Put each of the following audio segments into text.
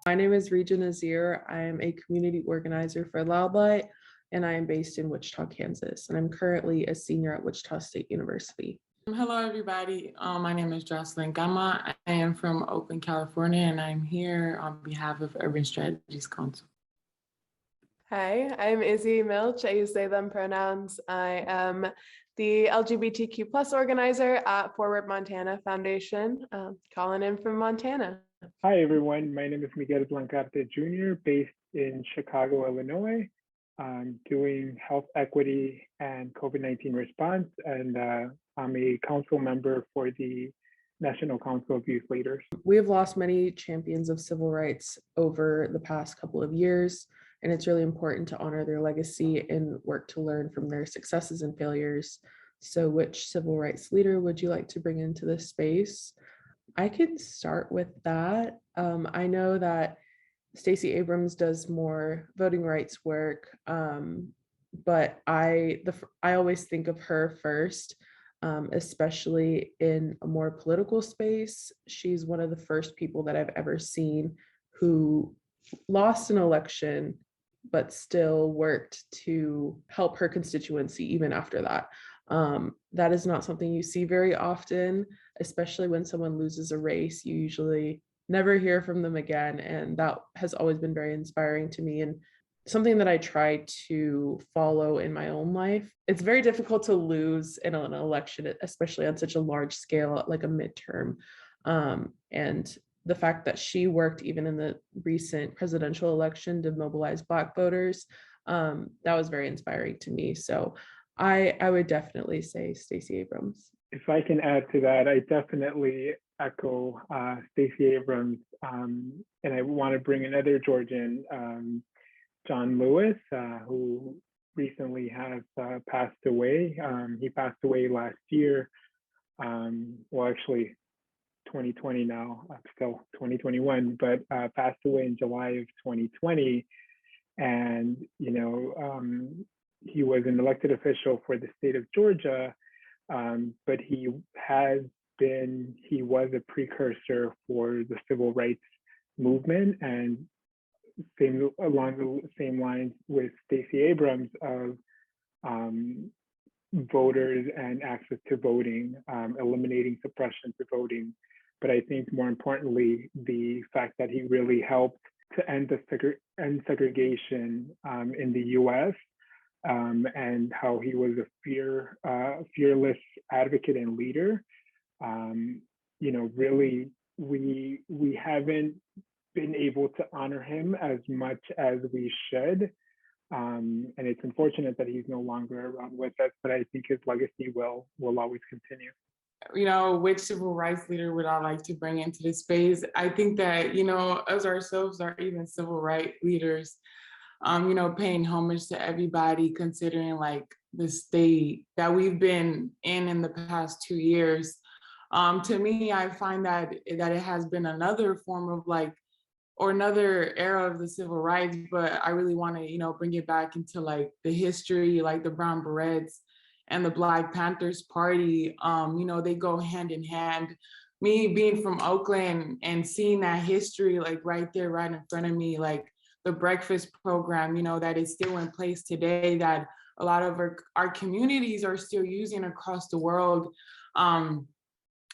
My name is Rija Nazir. I am a community organizer for Loudlight, and I am based in Wichita, Kansas, and I'm currently a senior at Wichita State University. Hello, everybody. My name is Jocelyn Gama. I am from Oakland, California, and I'm here on behalf of Urban Strategies Council. Hi, I'm Izzy Milch. I use they, them pronouns. I am the LGBTQ plus organizer at Forward Montana Foundation, calling in from Montana. Hi, everyone. My name is Miguel Blancarte Jr., based in Chicago, Illinois. I'm doing health equity and COVID-19 response, and I'm a council member for the National Council of Youth Leaders. We have lost many champions of civil rights over the past couple of years, and it's really important to honor their legacy and work to learn from their successes and failures. So which civil rights leader would you like to bring into this space? I can start with that. I know that Stacey Abrams does more voting rights work, but I always think of her first, especially in a more political space. She's one of the first people that I've ever seen who lost an election, but still worked to help her constituency even after that. That is not something you see very often, especially when someone loses a race. You usually never hear from them again. And that has always been very inspiring to me and something that I try to follow in my own life. It's very difficult to lose in an election, especially on such a large scale, like a midterm. And the fact that she worked even in the recent presidential election to mobilize Black voters, that was very inspiring to me. So I would definitely say Stacey Abrams. If I can add to that, I definitely echo Stacey Abrams, and I want to bring another Georgian, John Lewis, who recently has passed away. He passed away last year. Well, actually, 2020 now, still 2021, but passed away in July of 2020. And, he was an elected official for the state of Georgia, but he was a precursor for the civil rights movement, and along the same lines with Stacey Abrams of voters and access to voting, eliminating suppression to voting. But I think more importantly, the fact that he really helped to end segregation in the U.S. And how he was a fearless advocate and leader. Really, we haven't been able to honor him as much as we should. And it's unfortunate that he's no longer around with us, but I think his legacy will always continue. Which civil rights leader would I like to bring into this space? I think that, us ourselves are even civil rights leaders, paying homage to everybody, considering like the state that we've been in the past 2 years. To me, I find that it has been another form of or another era of the civil rights, but I really want to, bring it back into like the history, like the Brown Berets and the Black Panthers party. They go hand in hand. Me being from Oakland and seeing that history, like right there, right in front of me, like the breakfast program, that is still in place today, that a lot of our communities are still using across the world. And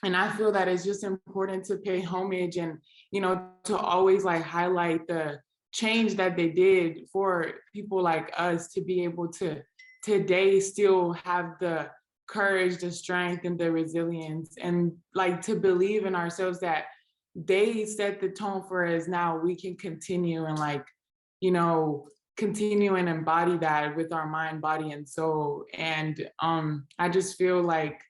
I feel that it's just important to pay homage and, to always like highlight the change that they did for people like us to be able to today still have the courage, the strength, and the resilience, and like to believe in ourselves that they set the tone for us. Now we can continue and continue and embody that with our mind, body, and soul. And I just feel like,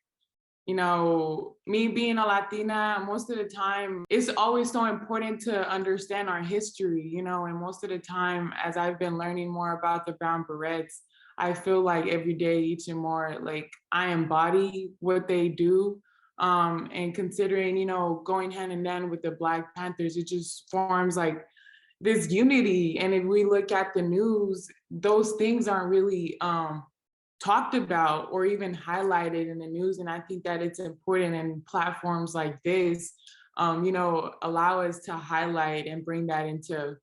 me being a Latina, most of the time, it's always so important to understand our history, and most of the time, as I've been learning more about the Brown Berets, I feel like every day, each and more, like I embody what they do. And considering, going hand in hand with the Black Panthers, it just forms like this unity. And if we look at the news, those things aren't really talked about or even highlighted in the news. And I think that it's important in platforms like this allow us to highlight and bring that into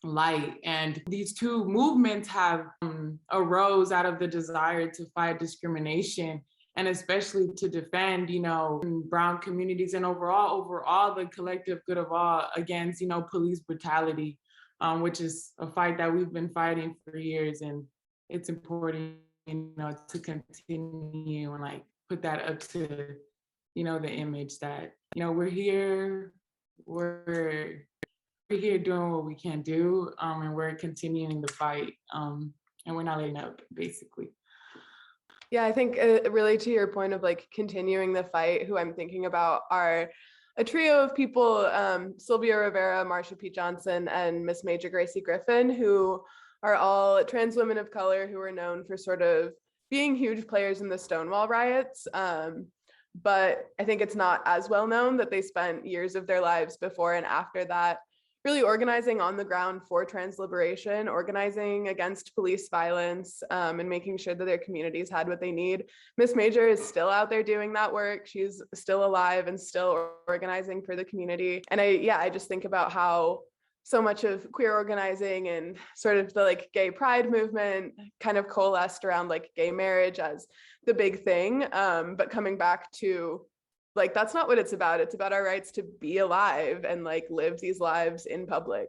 light. And these two movements have arose out of the desire to fight discrimination, and especially to defend, brown communities and overall the collective good of all against, police brutality, which is a fight that we've been fighting for years. And it's important, to continue and like put that up to, the image that, we're here doing what we can do, and we're continuing the fight, and we're not letting up, basically. Yeah, I think really to your point of like continuing the fight, who I'm thinking about are a trio of people, Sylvia Rivera, Marsha P. Johnson, and Miss Major Gracie Griffin, who are all trans women of color who are known for sort of being huge players in the Stonewall riots. But I think it's not as well known that they spent years of their lives before and after that really organizing on the ground for trans liberation, organizing against police violence, and making sure that their communities had what they need. Miss Major is still out there doing that work. She's still alive and still organizing for the community. And I just think about how so much of queer organizing and sort of the like gay pride movement kind of coalesced around like gay marriage as the big thing. But coming back to like, that's not what it's about. It's about our rights to be alive and like live these lives in public.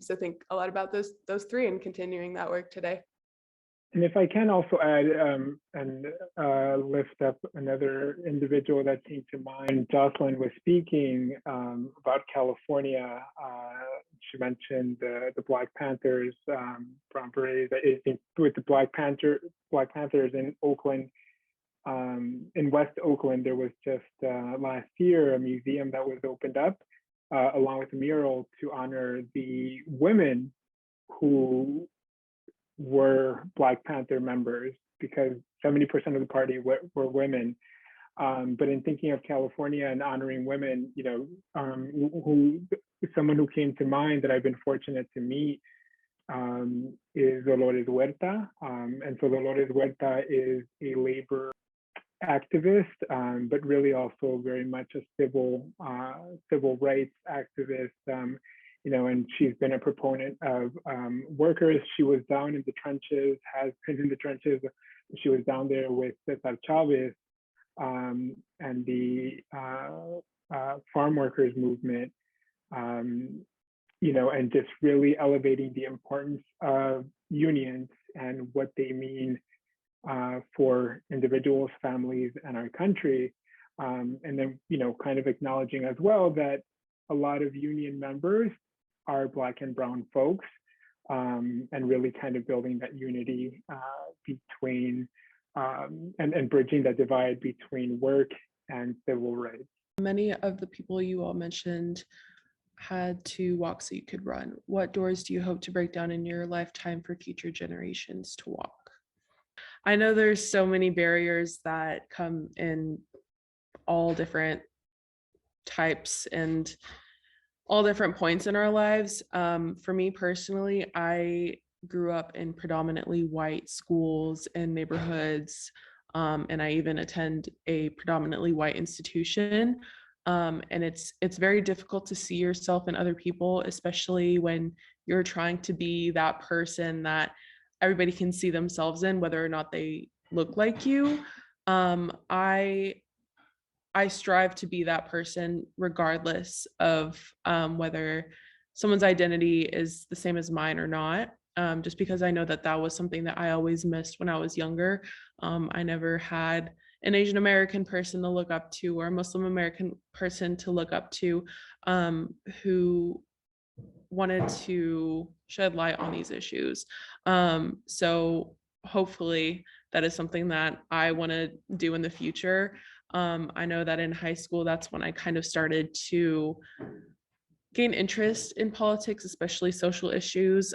So think a lot about those three and continuing that work today. And if I can also add and lift up another individual that came to mind, Jocelyn was speaking about California. She mentioned the Black Panthers, Brown Berets, with the Black Panthers in Oakland. In West Oakland, there was just last year a museum that was opened up along with a mural to honor the women who were Black Panther members, because 70% of the party were women. But in thinking of California and honoring women, someone who came to mind that I've been fortunate to meet is Dolores Huerta. And so Dolores Huerta is a labor activist, but really also very much a civil rights activist. And she's been a proponent of workers. She was down in the trenches, has been in the trenches. She was down there with Cesar Chavez and the farm workers movement, and just really elevating the importance of unions and what they mean for individuals, families, and our country. And then, kind of acknowledging as well that a lot of union members are Black and brown folks, and really kind of building that unity between and bridging that divide between work and civil rights. Many of the people you all mentioned had to walk so you could run. What doors do you hope to break down in your lifetime for future generations to walk? I know there's so many barriers that come in all different types and all different points in our lives. For me personally, I grew up in predominantly white schools and neighborhoods, and I even attend a predominantly white institution. And it's very difficult to see yourself in other people, especially when you're trying to be that person that everybody can see themselves in, whether or not they look like you. I strive to be that person regardless of whether someone's identity is the same as mine or not, just because I know that was something that I always missed when I was younger. I never had an Asian American person to look up to or a Muslim American person to look up to who wanted to shed light on these issues. So hopefully that is something that I want to do in the future. I know that in high school, that's when I kind of started to gain interest in politics, especially social issues.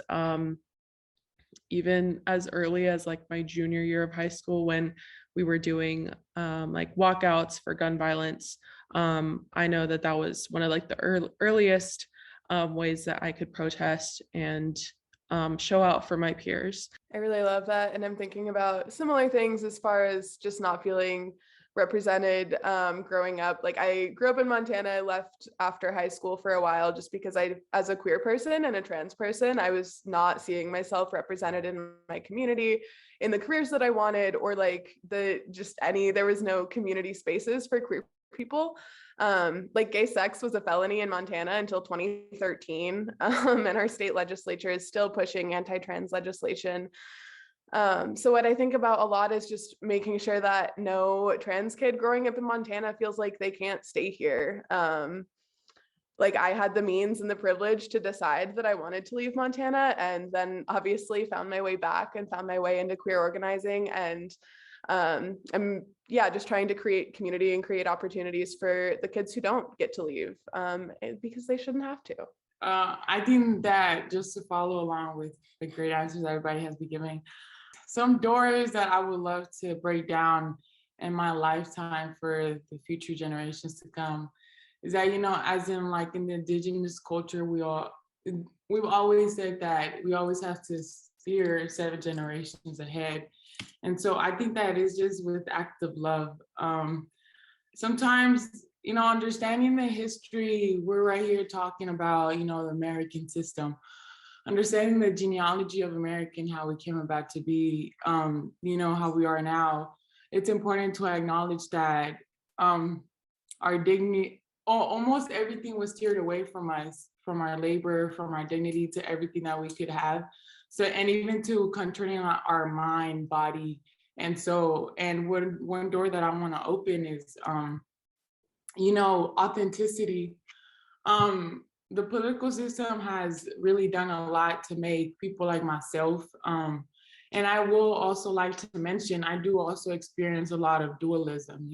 Even as early as like my junior year of high school, when we were doing like walkouts for gun violence. I know that was one of like the earliest ways that I could protest and show out for my peers. I really love that. And I'm thinking about similar things as far as just not feeling represented growing up. Like I grew up in Montana. I left after high school for a while just because as a queer person and a trans person, I was not seeing myself represented in my community, in the careers that I wanted, or like there was no community spaces for queer people. Like gay sex was a felony in Montana until 2013. And our state legislature is still pushing anti-trans legislation. So what I think about a lot is just making sure that no trans kid growing up in Montana feels like they can't stay here. Like I had the means and the privilege to decide that I wanted to leave Montana, and then obviously found my way back and found my way into queer organizing. And I'm just trying to create community and create opportunities for the kids who don't get to leave, because they shouldn't have to. I think that just to follow along with the great answers everybody has been giving, some doors that I would love to break down in my lifetime for the future generations to come is that, as in like in the indigenous culture, we've always said that we always have to steer 7 generations ahead. And so I think that is just with active love. Sometimes, understanding the history, we're right here talking about, the American system. Understanding the genealogy of America and how we came about to be, how we are now, it's important to acknowledge that our dignity, almost everything was steered away from us, from our labor, from our dignity to everything that we could have. So, and even to controlling our mind, body. And so, and one door that I want to open is, authenticity. The political system has really done a lot to make people like myself. And I will also like to mention, I do also experience a lot of dualism,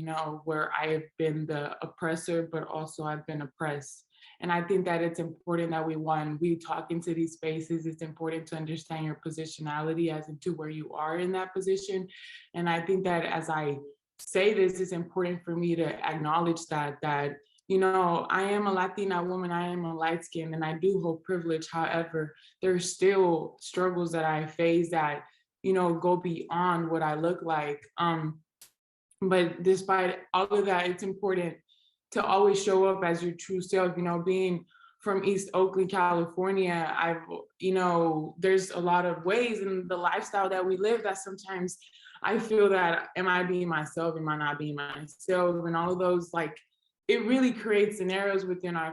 where I have been the oppressor, but also I've been oppressed. And I think that it's important that we talk into these spaces, it's important to understand your positionality as into where you are in that position. And I think that as I say this, it's important for me to acknowledge that I am a Latina woman, I am a light skin, and I do hold privilege. However, there's still struggles that I face that, go beyond what I look like. But despite all of that, it's important to always show up as your true self. Being from East Oakland, California, there's a lot of ways in the lifestyle that we live that sometimes I feel that, am I being myself? Am I not being myself? And all of those, it really creates scenarios within our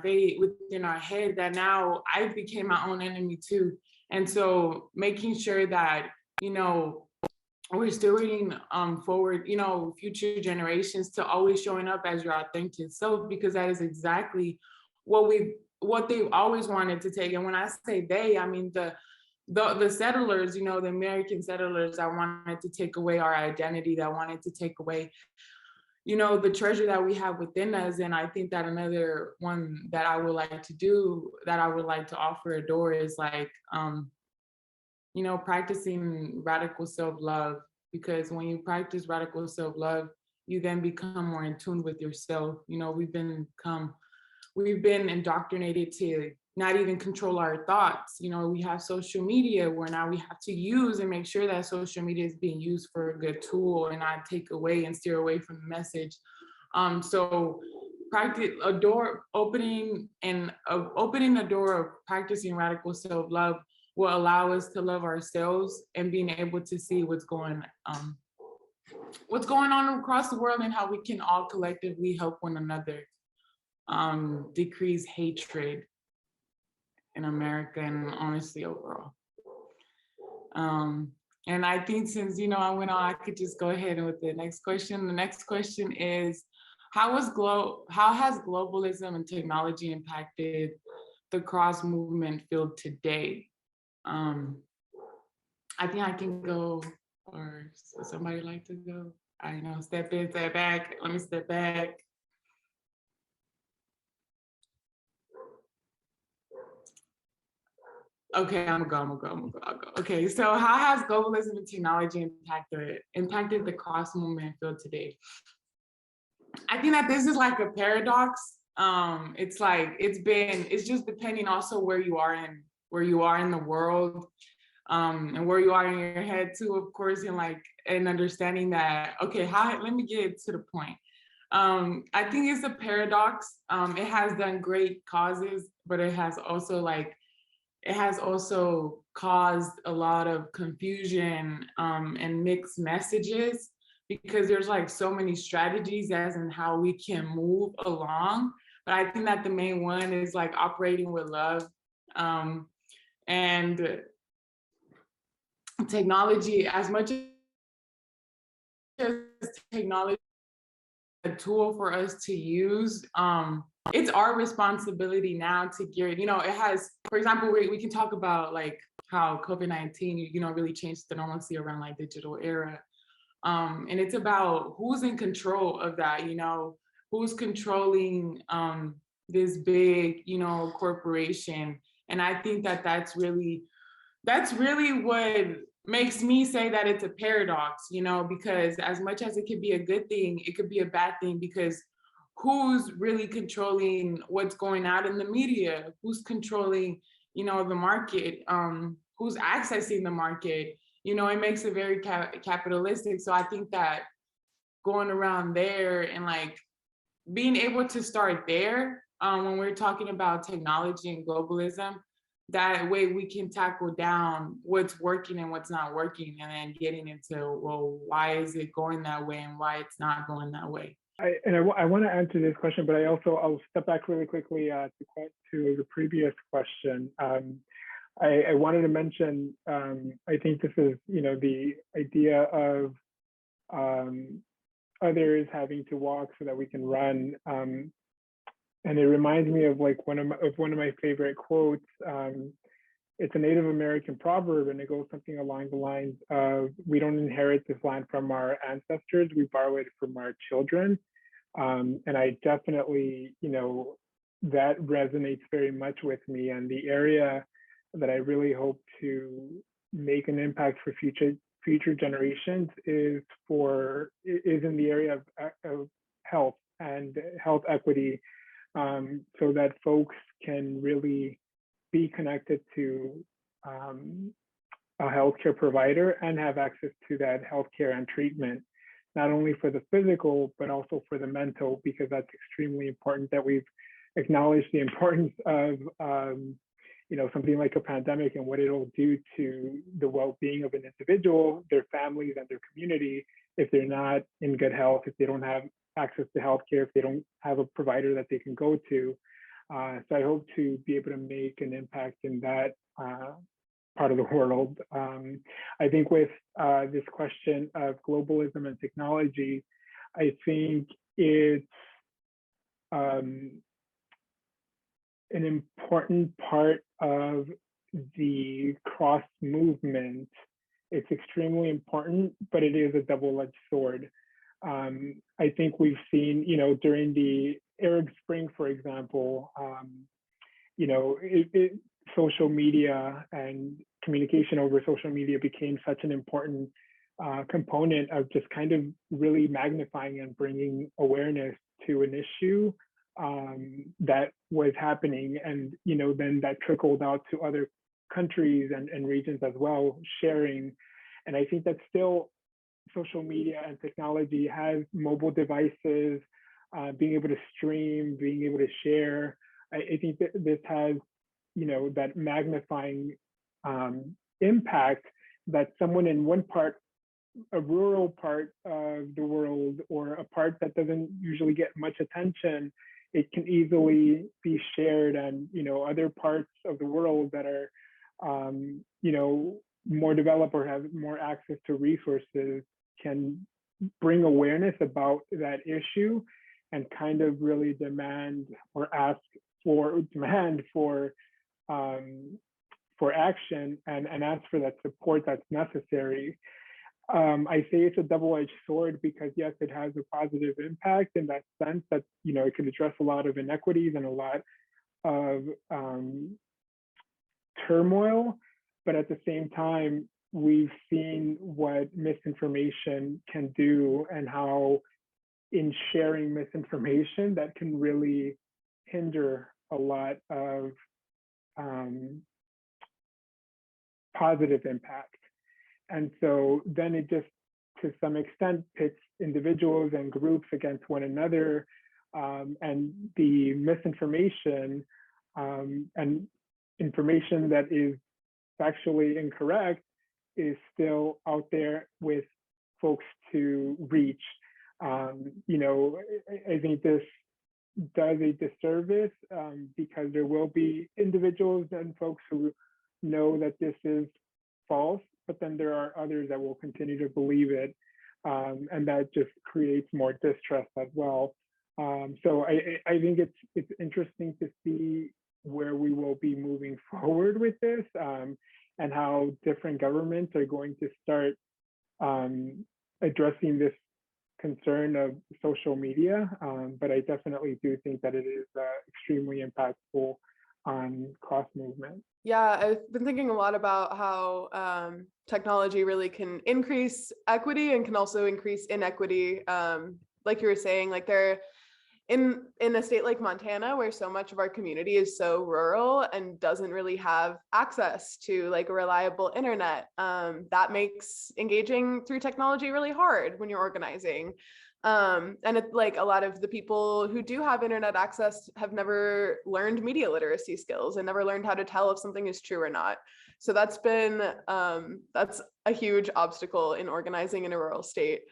head that now I became my own enemy too. And so making sure that, we're steering forward, future generations to always showing up as your authentic self, because that is exactly what they've always wanted to take. And when I say they, I mean the settlers, the American settlers that wanted to take away our identity, that wanted to take away the treasure that we have within us. And I think that another one that I would like to do, that I would like to offer a door is practicing radical self-love, because when you practice radical self-love, you then become more in tune with yourself. We've been indoctrinated to not even control our thoughts. We have social media where now we have to use and make sure that social media is being used for a good tool and not take away and steer away from the message. So practice opening the door of practicing radical self-love will allow us to love ourselves and being able to see what's going on across the world and how we can all collectively help one another decrease hatred in America and honestly overall. And I think since, I went on, I could just go ahead with the next question. The next question is, how has globalism and technology impacted the cross movement field today? I think I can go, or does somebody like to go? I know, step in, step back. Let me step back. Okay, I'm gonna go. Okay, so how has globalism and technology impacted the cross movement field today? I think that this is like a paradox. It's just depending also where you are in the world, and where you are in your head too, of course, and and understanding that, okay, let me get to the point. I think it's a paradox. It has done great causes, but it has also caused a lot of confusion and mixed messages, because there's like so many strategies as in how we can move along. But I think that the main one is like operating with love, and technology, as much as technology is a tool for us to use, it's our responsibility now to gear it. You know, it has, for example, we can talk about like how COVID-19, you know, really changed the normalcy around like digital era. And it's about who's in control of that, you know, who's controlling this big, you know, corporation. And I think that that's really what makes me say that it's a paradox, you know, because as much as it could be a good thing, it could be a bad thing, because who's really controlling what's going out in the media? Who's controlling, you know, the market? Who's accessing the market? You know, it makes it very capitalistic. So I think that going around there and like being able to start there, when we're talking about technology and globalism, that way we can tackle down what's working and what's not working, and then getting into, well, why is it going that way and why it's not going that way? I want to answer this question, but I'll step back really quickly to the previous question. I wanted to mention, I think this is, you know, the idea of others having to walk so that we can run. And it reminds me of like one of my favorite quotes. It's a Native American proverb, and it goes something along the lines of, we don't inherit this land from our ancestors, we borrow it from our children. And I definitely, you know, that resonates very much with me. And the area that I really hope to make an impact for future generations is in the area of health and health equity, so that folks can really be connected to a healthcare provider and have access to that healthcare and treatment, not only for the physical, but also for the mental, because that's extremely important, that we've acknowledged the importance of you know, something like a pandemic and what it'll do to the well-being of an individual, their families, and their community if they're not in good health, if they don't have access to healthcare, if they don't have a provider that they can go to. So I hope to be able to make an impact in that part of the world. I think with this question of globalism and technology, I think it's an important part of the cross movement. It's extremely important, but it is a double-edged sword. I think we've seen, you know, during the Arab Spring, for example, you know, social media and communication over social media became such an important component of just kind of really magnifying and bringing awareness to an issue that was happening. And, you know, then that trickled out to other countries and regions as well, sharing. And I think that still social media and technology has mobile devices, being able to stream, being able to share. I think that this has, you know, that magnifying impact that someone in one part, a rural part of the world, or a part that doesn't usually get much attention, it can easily be shared. And, you know, other parts of the world that are, you know, more developed or have more access to resources can bring awareness about that issue and kind of really demand for action and ask for that support that's necessary. I say it's a double-edged sword because yes, it has a positive impact in that sense that, you know, it can address a lot of inequities and a lot of turmoil, but at the same time, we've seen what misinformation can do and how in sharing misinformation that can really hinder a lot of positive impact. And so then it just, to some extent pits individuals and groups against one another, and the misinformation and information that is factually incorrect is still out there with folks to reach. You know, I think this does a disservice because there will be individuals and folks who know that this is false, but then there are others that will continue to believe it, and that just creates more distrust as well. So I think it's interesting to see where we will be moving forward with this, and how different governments are going to start addressing this concern of social media. But I definitely do think that it is extremely impactful on cross movement. Yeah, I've been thinking a lot about how technology really can increase equity and can also increase inequity. Like you were saying, like they're in a state like Montana, where so much of our community is so rural and doesn't really have access to like a reliable internet. That makes engaging through technology really hard when you're organizing. And it, like a lot of the people who do have internet access have never learned media literacy skills and never learned how to tell if something is true or not. So that's been, that's a huge obstacle in organizing in a rural state.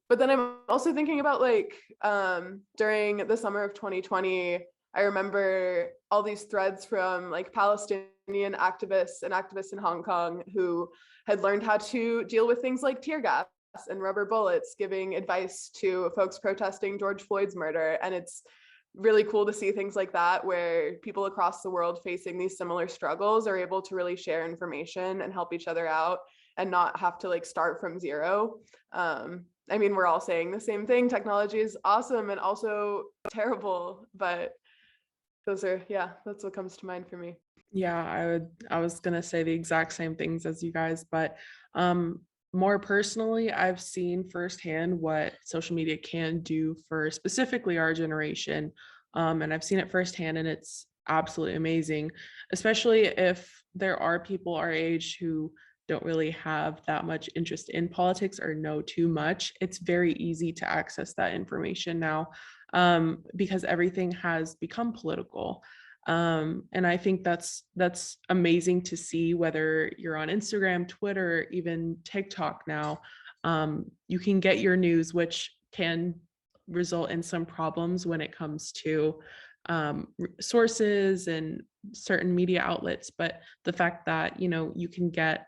But then I'm also thinking about like during the summer of 2020, I remember all these threads from like Palestinian activists and activists in Hong Kong who had learned how to deal with things like tear gas and rubber bullets, giving advice to folks protesting George Floyd's murder. And it's really cool to see things like that, where people across the world facing these similar struggles are able to really share information and help each other out and not have to like start from zero. I mean, we're all saying the same thing. Technology is awesome and also terrible, but those are, yeah, that's what comes to mind for me. Yeah, I was gonna say the exact same things as you guys, but more personally, I've seen firsthand what social media can do for specifically our generation. And I've seen it firsthand, and it's absolutely amazing, especially if there are people our age who don't really have that much interest in politics or know too much. It's very easy to access that information now, because everything has become political. And I think that's amazing to see, whether you're on Instagram, Twitter, even TikTok now. You can get your news, which can result in some problems when it comes to sources and certain media outlets. But the fact that, you know, you can get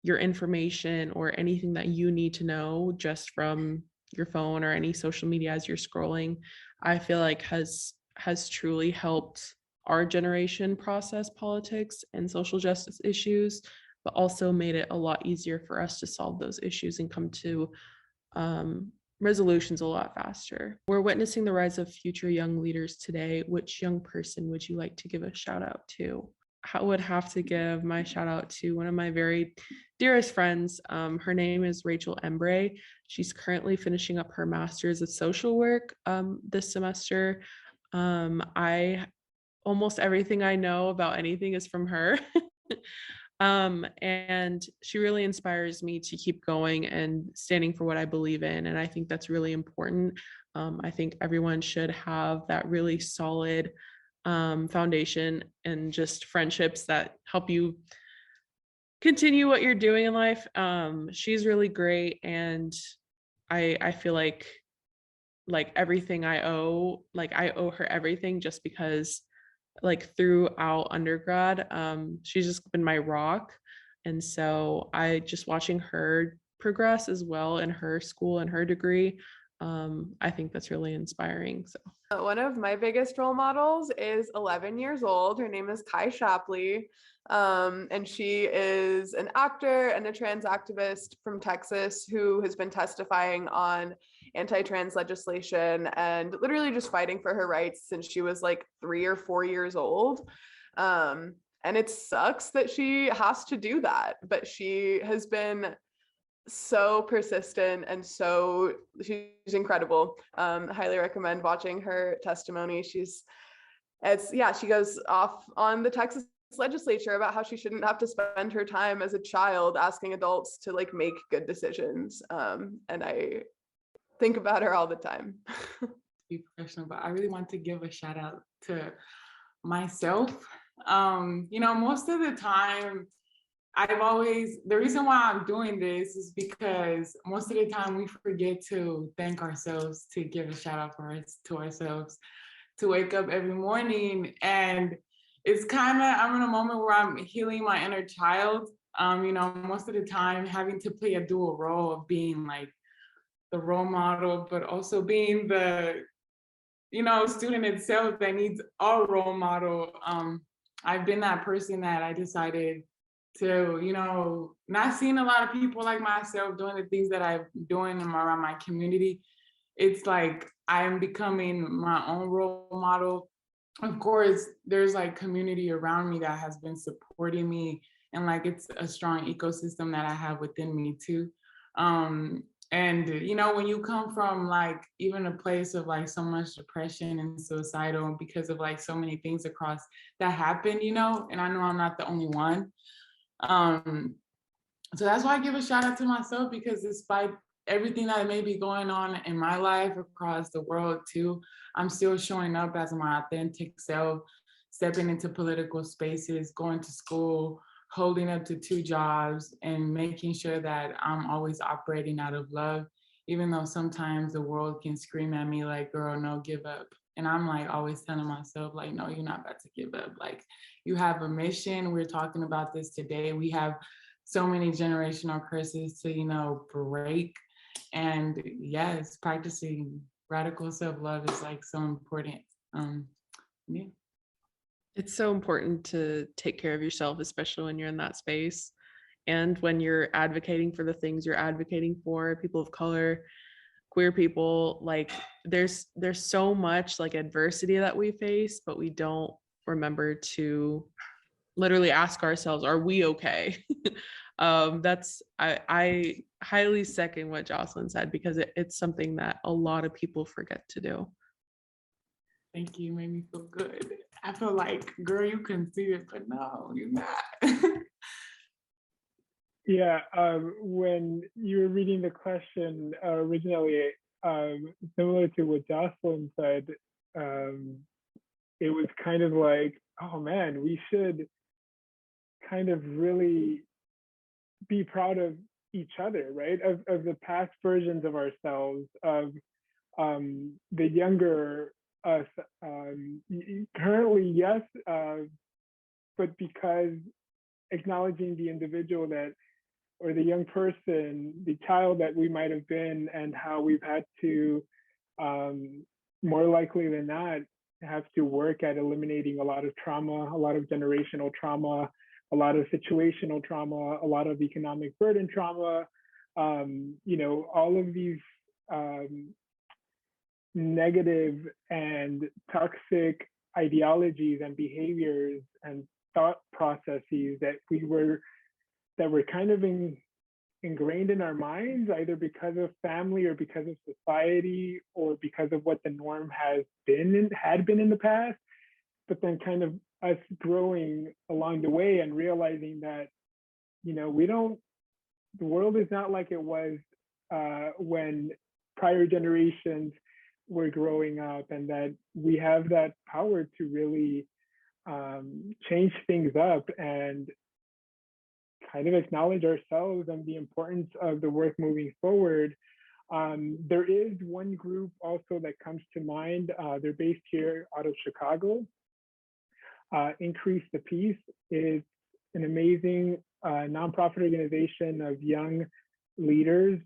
your information or anything that you need to know just from your phone or any social media as you're scrolling, I feel like has truly helped our generation process politics and social justice issues, but also made it a lot easier for us to solve those issues and come to resolutions a lot faster. We're witnessing the rise of future young leaders today. Which young person would you like to give a shout out to? I would have to give my shout out to one of my very dearest friends. Her name is Rachel Embray. She's currently finishing up her master's of social work this semester. Almost everything I know about anything is from her. And she really inspires me to keep going and standing for what I believe in. And I think that's really important. I think everyone should have that really solid foundation and just friendships that help you continue what you're doing in life. She's really great, and I feel like everything I owe her everything, just because like throughout undergrad, she's just been my rock. And so I just watching her progress as well in her school and her degree, I think that's really inspiring. So one of my biggest role models is 11 years old. Her name is Kai Shapley. And she is an actor and a trans activist from Texas who has been testifying on anti-trans legislation and literally just fighting for her rights since she was like 3 or 4 years old. And it sucks that she has to do that, but she has been so persistent and she's incredible. Highly recommend watching her testimony. She goes off on the Texas legislature about how she shouldn't have to spend her time as a child asking adults to like make good decisions. And I think about her all the time. Be professional, but I really want to give a shout out to myself. Most of the time, the reason why I'm doing this is because most of the time we forget to thank ourselves, to give a shout out to ourselves, to wake up every morning. And it's I'm in a moment where I'm healing my inner child. Most of the time having to play a dual role of being like the role model, but also being the, student itself that needs a role model. I've been that person that I decided to, not seeing a lot of people like myself doing the things that I'm doing around my community. It's like I'm becoming my own role model. Of course, there's like community around me that has been supporting me, and like it's a strong ecosystem that I have within me too. And when you come from like even a place of like so much depression and suicidal because of like so many things across that happen, and I know I'm not the only one. So that's why I give a shout out to myself, because despite everything that may be going on in my life across the world too, I'm still showing up as my authentic self, stepping into political spaces, going to school, holding up to 2 jobs, and making sure that I'm always operating out of love, even though sometimes the world can scream at me like, girl, no, give up. And I'm like always telling myself like, no, you're not about to give up. Like, you have a mission. We're talking about this today. We have so many generational curses to, break. And yes, practicing radical self-love is like so important. Yeah. It's so important to take care of yourself, especially when you're in that space. And when you're advocating for the things you're advocating for, people of color, queer people, like there's so much like adversity that we face, but we don't remember to literally ask ourselves, are we okay? I highly second what Jocelyn said, because it's something that a lot of people forget to do. Thank you. Made me feel good. I feel like, girl, you can see it, but no, you're not. Yeah, when you were reading the question originally, similar to what Jocelyn said, it was kind of like, oh man, we should kind of really be proud of each other, right? Of the past versions of ourselves, of the younger us. Currently, yes, but because acknowledging the individual that, or the young person, the child that we might have been, and how we've had to, more likely than not, have to work at eliminating a lot of trauma, a lot of generational trauma, a lot of situational trauma, a lot of economic burden trauma, all of these negative and toxic ideologies and behaviors and thought processes that were kind of ingrained in our minds, either because of family or because of society or because of what the norm had been in the past, but then kind of us growing along the way and realizing that, the world is not like it was when prior generations were growing up, and that we have that power to really change things up and kind of acknowledge ourselves and the importance of the work moving forward. There is one group also that comes to mind. They're based here out of Chicago. Increase the Peace is an amazing nonprofit organization of young leaders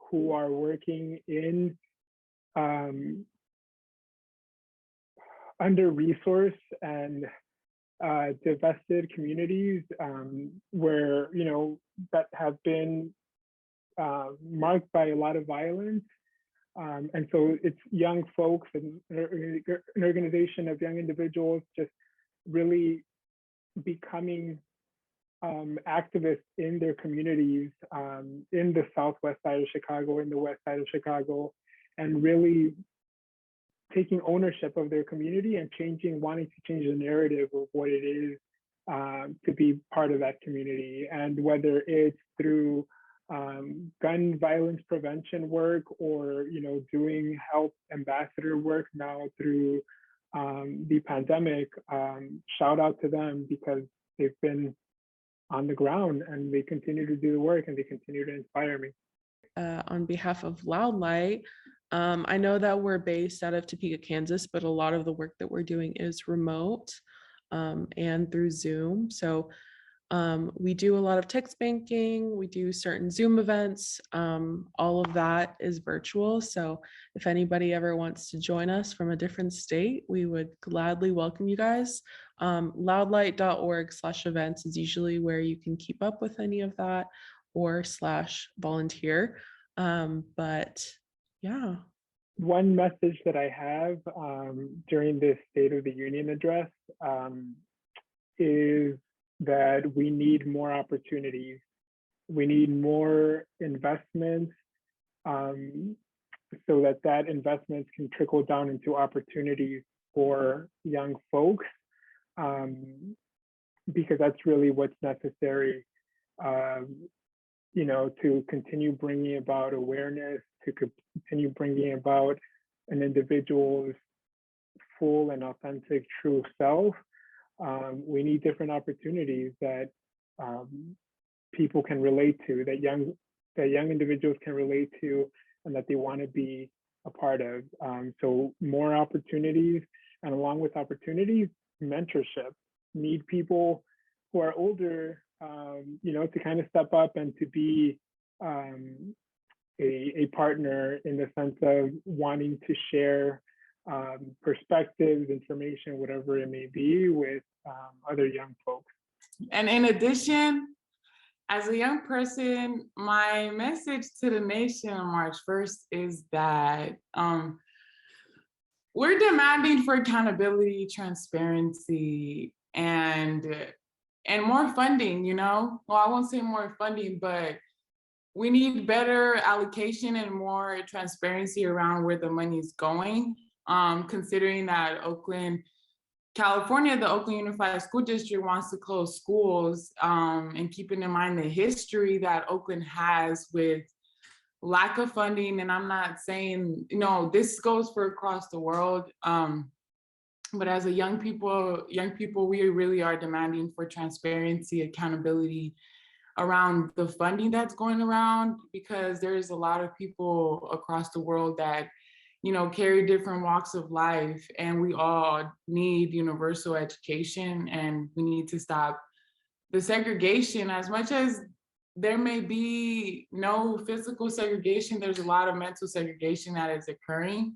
who are working in under-resourced and divested communities where, that have been marked by a lot of violence. And so it's young folks and an organization of young individuals just really becoming activists in their communities, in the southwest side of Chicago, in the west side of Chicago, and really taking ownership of their community and wanting to change the narrative of what it is to be part of that community. And whether it's through gun violence prevention work, or doing health ambassador work now through the pandemic, shout out to them, because they've been on the ground and they continue to do the work and they continue to inspire me. On behalf of Loud Light, I know that we're based out of Topeka, Kansas, but a lot of the work that we're doing is remote and through Zoom. So we do a lot of text banking, we do certain Zoom events, all of that is virtual. So if anybody ever wants to join us from a different state, we would gladly welcome you guys. Loudlight.org/events is usually where you can keep up with any of that, or /volunteer. But yeah. One message that I have during this State of the Union address is that we need more opportunities. We need more investments so that investments can trickle down into opportunities for young folks, because that's really what's necessary, to continue bringing about awareness, to continue bringing about an individual's full and authentic true self. We need different opportunities that people can relate to, that young individuals can relate to, and that they want to be a part of. So more opportunities, and along with opportunities, mentorship. Need people who are older, to kind of step up and to be a partner, in the sense of wanting to share perspectives, information, whatever it may be, with other young folks. And in addition, as a young person, my message to the nation on March 1st is that we're demanding for accountability, transparency, and more funding, Well, I won't say more funding, but we need better allocation and more transparency around where the money is going. Considering that California, the Oakland Unified School District wants to close schools, and keeping in mind the history that Oakland has with lack of funding. And I'm not saying, this goes for across the world. But as a young people, we really are demanding for transparency, accountability around the funding that's going around, because there's a lot of people across the world that carry different walks of life, and we all need universal education, and we need to stop the segregation. As much as there may be no physical segregation, there's a lot of mental segregation that is occurring.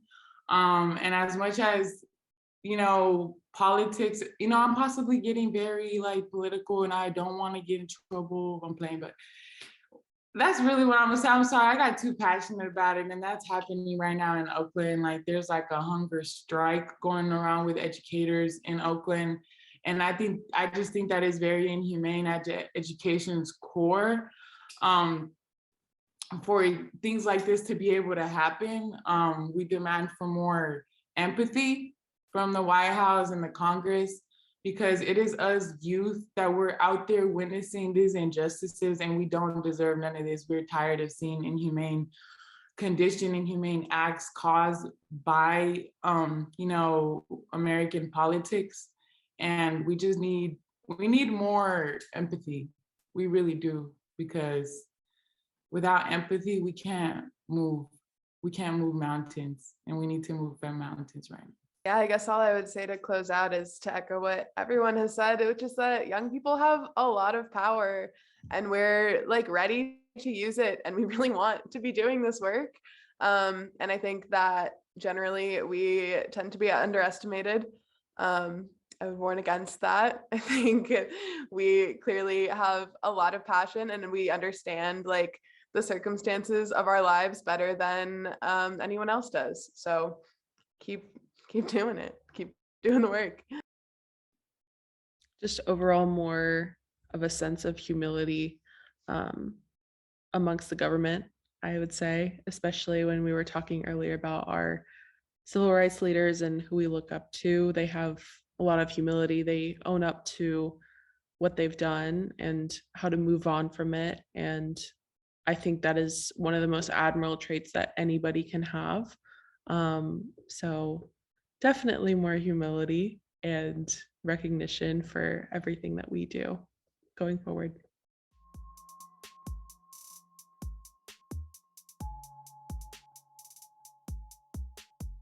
And as much as, politics, I'm possibly getting very political, and I don't want to get in trouble if I'm playing, but that's really what I'm gonna say. I'm sorry, I got too passionate about it, and that's happening right now in Oakland. There's a hunger strike going around with educators in Oakland, and I just think that is very inhumane at education's core. For things like this to be able to happen, we demand for more empathy from the White House and the Congress, because it is us youth that we're out there witnessing these injustices, and we don't deserve none of this. We're tired of seeing inhumane acts caused by, American politics. And we need more empathy. We really do, because without empathy, we can't move mountains, and we need to move them mountains right now. Yeah, I guess all I would say to close out is to echo what everyone has said, which is that young people have a lot of power, and we're ready to use it, and we really want to be doing this work. And I think that generally we tend to be underestimated. I would warn against that. I think we clearly have a lot of passion, and we understand the circumstances of our lives better than anyone else does. So keep doing it, keep doing the work. Just overall more of a sense of humility amongst the government, I would say, especially when we were talking earlier about our civil rights leaders and who we look up to. They have a lot of humility. They own up to what they've done and how to move on from it. And I think that is one of the most admirable traits that anybody can have. So definitely more humility and recognition for everything that we do going forward.